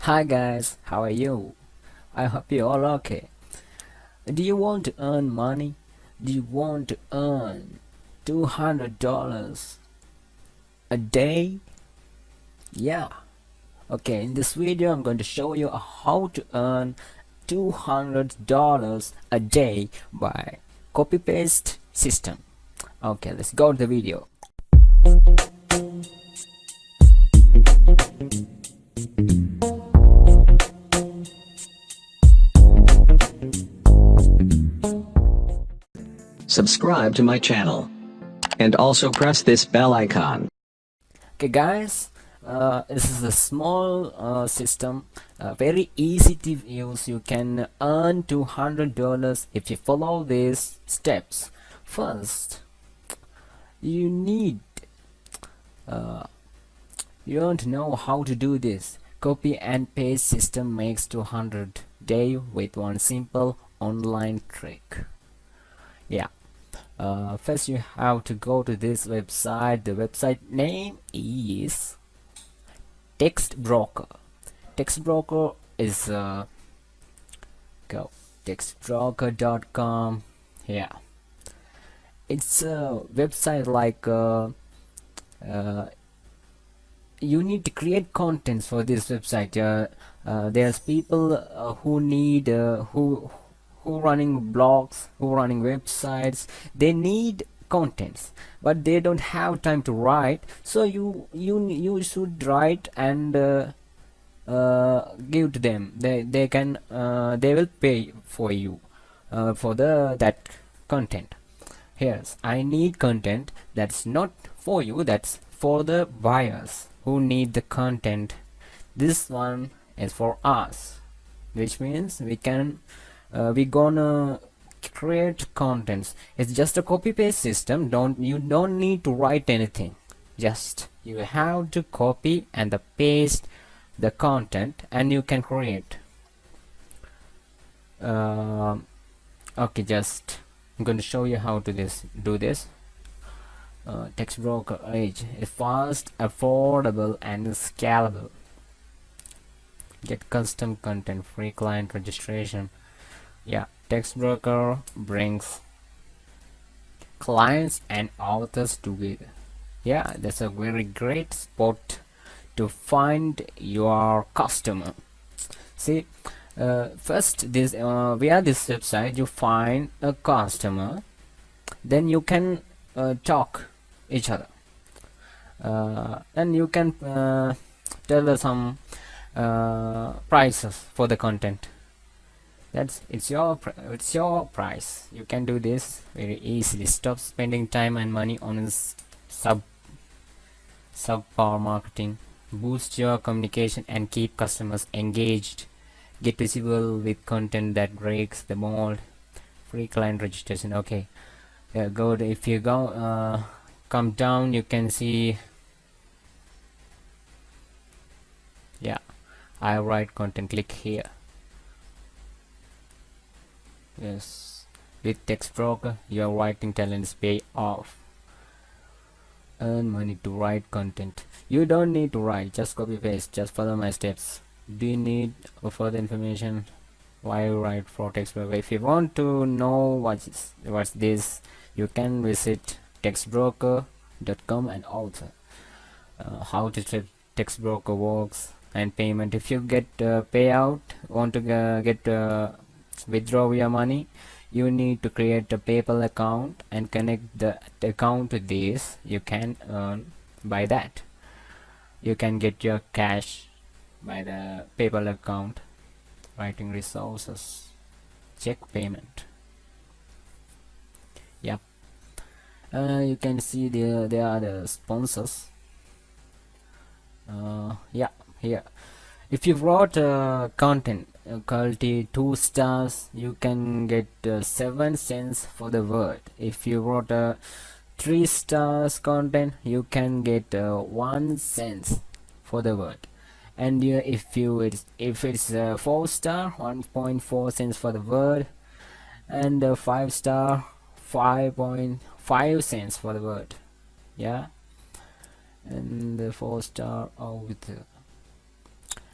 Hi guys, how are you? I hope you're all okay. Do you want to earn money? Do you want to earn $200 a day? Yeah. Okay, in this video I'm going to show you how to earn $200 a day by copy paste system. Okay, let's go to the video. Subscribe to my channel and also press this bell icon. Okay guys, this is a small system, very easy to use. You can earn $200 if you follow these steps. First, you need you don't know how to do this. Copy and paste system makes 200 day with one simple online trick. Yeah. First you have to go to this website. The website name is text broker. Text broker is go textbroker.com. Yeah, it's a website like you need to create contents for this website. There's people who need who running blogs, who running websites. They need contents, but they don't have time to write. So you should write and give to them. They can they will pay for you for that content. Here's I need content that's not for you, that's for the buyers who need the content. This one is for us, which means we gonna create contents. It's just a copy paste system. You don't need to write anything, just you have to copy and paste the content and you can create. Okay, just I'm going to show you how to do this. Text broker age is fast, affordable and scalable. Get custom content, free client registration. Yeah, text broker brings clients and authors together. Yeah, that's a very great spot to find your customer. See, first this via this website you find a customer, then you can talk each other, and you can tell us some prices for the content. It's your price. You can do this very easily. Stop spending time and money on subpar marketing. Boost your communication and keep customers engaged. Get visible with content that breaks the mold. Free client registration. Okay, if you go come down, you can see, yeah, I write content. Click here. Yes, with text broker your writing talents pay off. Earn money to write content. You don't need to write, just copy paste, just follow my steps. Do you need further information? Why you write for text broker? If you want to know what's this, you can visit textbroker.com and also how to text broker works and payment. If you get payout, want to get withdraw your money, you need to create a PayPal account and connect the account to this. You can earn by that. You can get your cash by the PayPal account. Writing resources, check payment. Yep. You can see there are the sponsors. Yeah, here if you wrote content quality 2 stars, you can get 7 cents for the word. If you wrote 3 stars content, you can get 1 cent for the word. And if it's 4 star, 1.4 cents for the word, and 5 star, 5.5 cents for the word. Yeah, and the 4 star with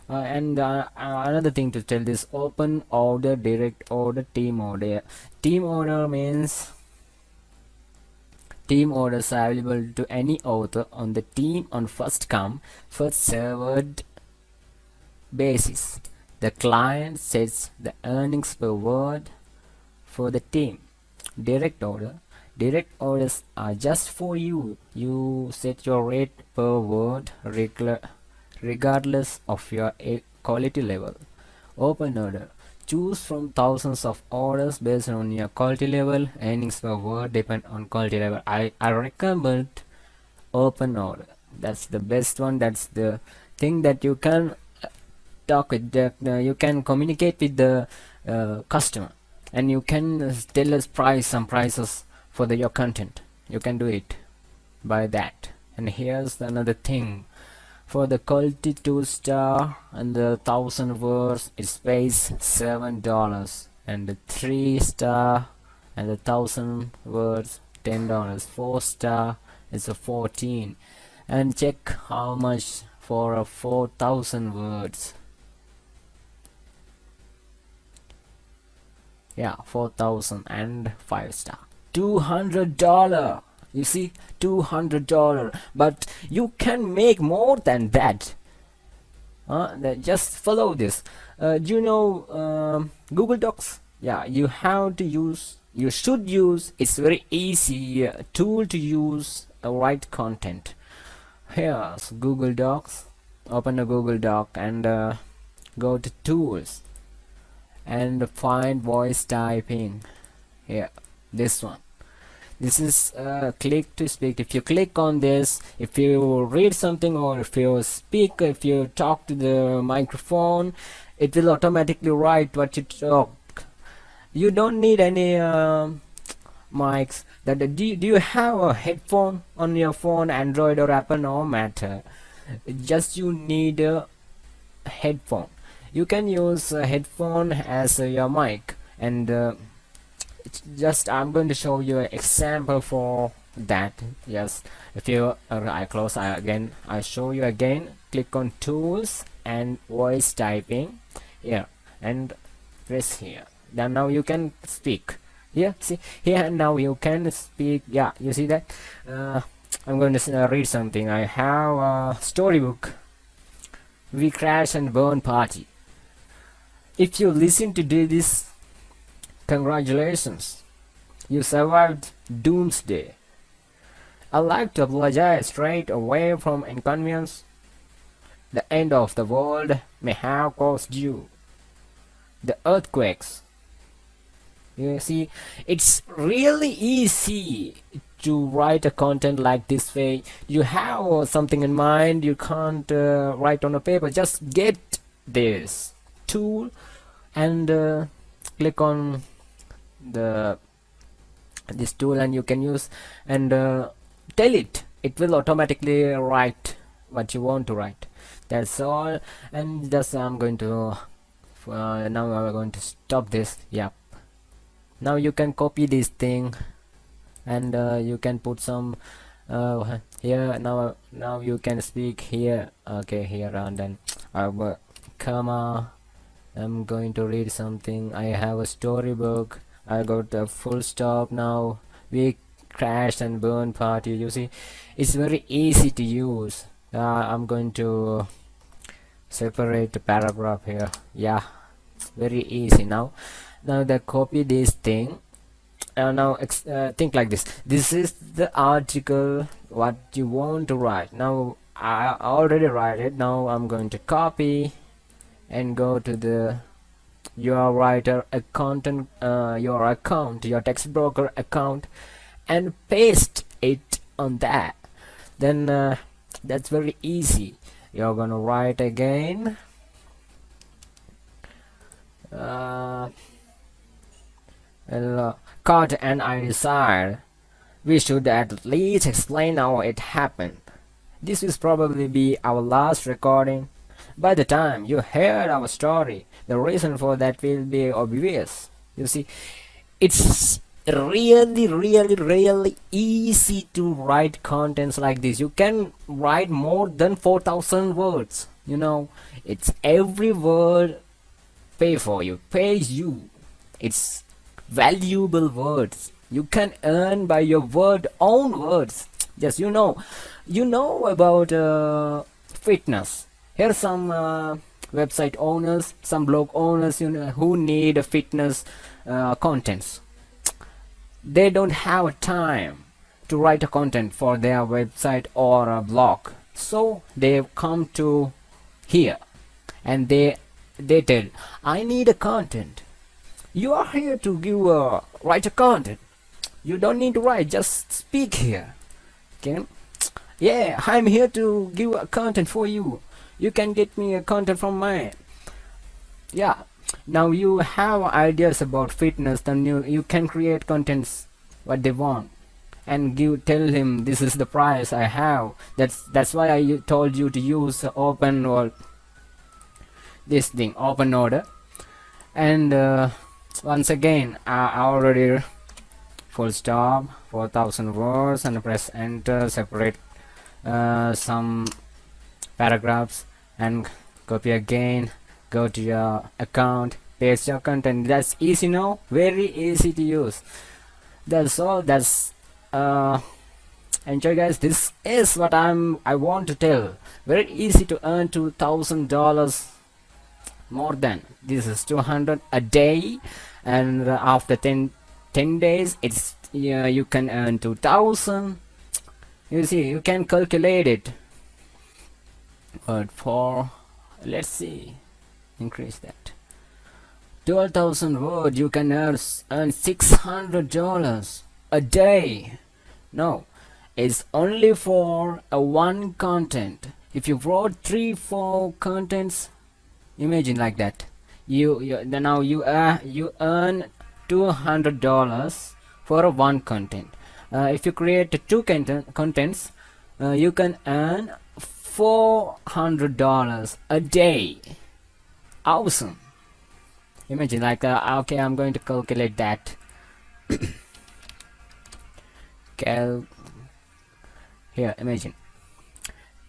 Another thing to tell this: open order, direct order, team order. Team order means team orders are available to any author on the team on first come, first served basis. The client sets the earnings per word for the team. Direct order. Direct orders are just for you. You set your rate per word regardless of your quality level. Open order. Choose from thousands of orders based on your quality level. Earnings per word depend on quality level. I recommend open order. That's the best one. That's the thing that you can talk with the, you can communicate with the customer, and you can tell us some prices for your content. You can do it by that. And here's another thing: for the quality 2-star and the 1,000 words it pays $7, and the 3-star and the 1,000 words $10. 4-star is a 14. And check how much for a 4,000 words. Yeah, 4,000 and 5-star, $200. You see, $200. But you can make more than that. Just follow this. Do you know Google Docs? Yeah, you have to use. You should use. It's very easy tool to use. Write content. Here's Google Docs. Open a Google Doc and go to Tools and find voice typing. Here, this one. This is click to speak. If you click on this, if you read something or if you speak, if you talk to the microphone, it will automatically write what you talk. You don't need any mics. Do you have a headphone on your phone? Android or Apple, no matter. Just you need a headphone. You can use a headphone as your mic, and just I'm going to show you an example for that. Yes, if you I close I show you again. Click on Tools and Voice Typing here and press here. Then now you can speak. Here, see here, now you can speak. Yeah, you see that. I'm going to read something. I have a storybook. We crash and burn party. If you listen to this, congratulations, you survived doomsday. I'd like to apologize straight away from inconvenience the end of the world may have caused you. The earthquakes. You see, it's really easy to write a content like this way. You have something in mind, you can't write on a paper. Just get this tool and click on this tool, and you can use and tell it will automatically write what you want to write. That's all. And just I'm going to now I'm going to stop this. Yeah, now you can copy this thing and you can put some here. Now you can speak here. Okay, here, and then comma, I'm going to read something. I have a storybook. I got a full stop. Now we crash and burn party. You see, it's very easy to use. I'm going to separate the paragraph here. Yeah, very easy. Now they copy this thing. Now think like this. This is the article what you want to write. Now I already write it. Now I'm going to copy and go to your writer content, your account, your text broker account, and paste it on that. Then that's very easy. You're gonna write again. Cut, and I decide we should at least explain how it happened. This will probably be our last recording. By the time you heard our story, the reason for that will be obvious. You see, it's really easy to write contents like this. You can write more than 4,000 words. You know, it's every word pays you. It's valuable words. You can earn by your own words. Just you know about fitness. Here's some website owners, some blog owners, who need a fitness contents. They don't have time to write a content for their website or a blog, so they come to here and they tell, I need a content. You are here to give write a content. You don't need to write, just speak here. Okay, yeah, I'm here to give a content for you. You can get me a content from mine. Yeah, now you have ideas about fitness, then you can create contents what they want and tell him this is the price I have. That's why I told you to use open or this thing, open order. And once again, I already full stop 4000 words and press enter, separate some paragraphs and copy again, go to your account, paste your content. That's easy now, very easy to use. That's all. That's enjoy, guys. This is what I want to tell. Very easy to earn $2,000 more than this is 200 a day, and after 10 days it's you can earn 2,000. You see, you can calculate it. But for, let's see, increase that 12,000 words, you can earn $600 a day. No, it's only for a one content. If you wrote 3-4 contents, imagine like that, now you earn $200 for a one content. If you create two contents, you can earn $400 a day. Awesome. Imagine like okay, I'm going to calculate that. Here, imagine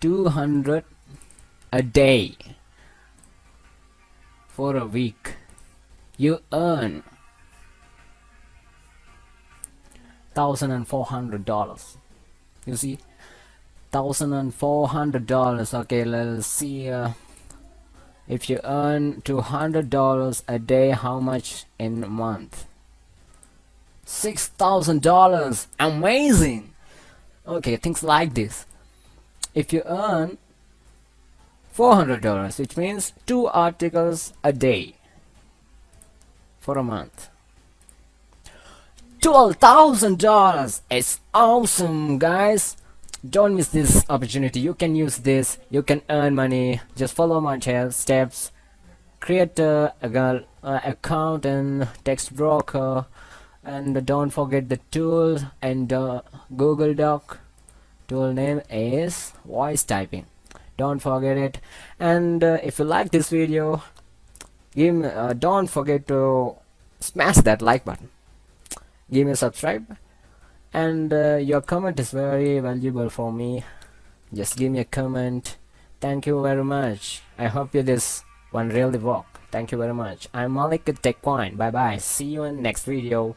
200 a day for a week. You earn $1,400. You see, $1,400. Okay, let's see. If you earn $200 a day, how much in a month? $6,000. Amazing. Okay, things like this. If you earn $400, which means 2 articles a day for a month, $12,000. It's awesome, guys. Don't miss this opportunity. You can use this, you can earn money. Just follow my steps. Create a account and text broker, and don't forget the tool and Google Doc. Tool name is voice typing, don't forget it. And if you like this video, don't forget to smash that like button, give me a subscribe, and your comment is very valuable for me. Just give me a comment. Thank you very much. I hope this one really work. Thank you very much. I'm Malik at Techwine. Bye bye, see you in next video.